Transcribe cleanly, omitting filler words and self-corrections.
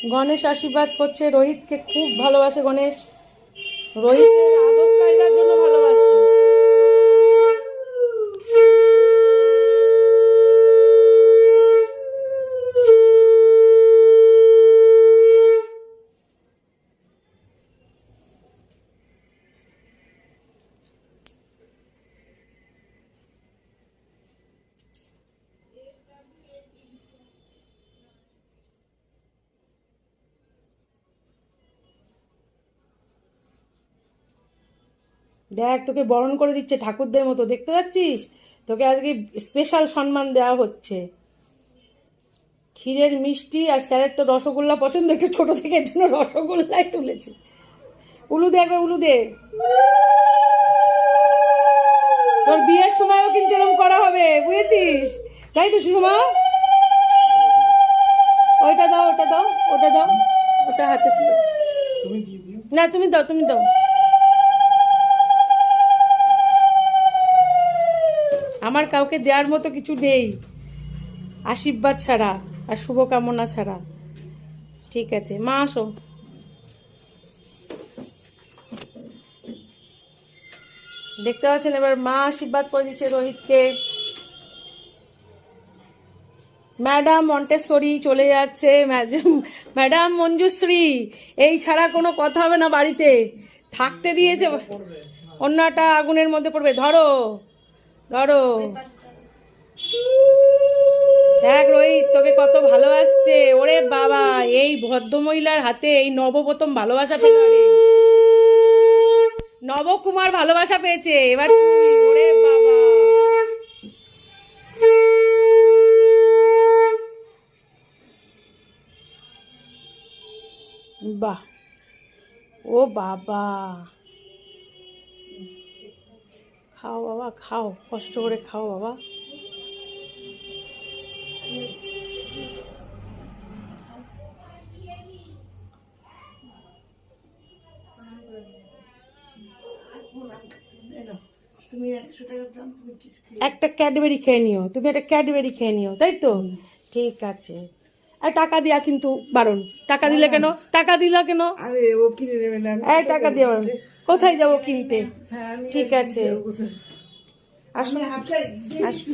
গণেশ আশীর্বাদ করছে, রোহিতকে খুব ভালোবাসে গণেশ, রোহিতের আদব কায়দার জন্য ভালোবাসে। দেখ তোকে বরণ করে দিচ্ছে ঠাকুরদের মতো, দেখতে পাচ্ছিস? তোকে আজকে স্পেশাল সম্মান দেওয়া হচ্ছে। ক্ষীরের মিষ্টি আর স্যারের তো রসগোল্লা পছন্দ, একটু ছোট থেকে এর জন্য রসগোল্লাই তুলেছে। উলু দে একবার, উলু দে। তোর বিয়ের সময়ও কিন্তু এরকম করা হবে, বুঝেছিস? তাই তো সুষমা? ওইটা দাও, ওটা দাও, ওটা দাও, ওটা হাতে তুলে। না তুমি দাও, তুমি দাও। আমার কাউকে দেওয়ার মতো কিছু নেই আশীর্বাদ ছাড়া আর শুভকামনা ছাড়া। ঠিক আছে মা, আসো। দেখতে পাচ্ছেন এবার মা আশীর্বাদ করে দিচ্ছে রোহিতকে। ম্যাডাম মন্টেশ্বরী চলে যাচ্ছে, ম্যাডাম মঞ্জুশ্রী, এই ছাড়া কোনো কথা হবে না বাড়িতে। থাকতে দিয়েছে, অন্যটা আগুনের মধ্যে পড়বে। ধরো ধরো। দেখ রোহিত তোকে কত ভালোবাসছে, ওরে বাবা, এই ভদ্রমহিলার হাতে এই নবপ্রথম ভালোবাসা পেল রে, নবকুমার ভালোবাসা পেয়েছে। এবার তুই, ওরে বাবা। বাহ, ও বাবা, খাও বাবা খাও, কষ্ট করে খাও বাবা। একটা ক্যাডবেরি খেয়ে নিও, তুমি একটা ক্যাডবেরি খেয়ে নিও, তাই তো? ঠিক আছে। আর টাকা দেওয়া কিন্তু বারণ। টাকা দিলে কেন? টাকা দিলা কেন? এই টাকা দিয়ে বারণ। কোথায় যাবো কিনতে? ঠিক আছে, আসুন আসুন।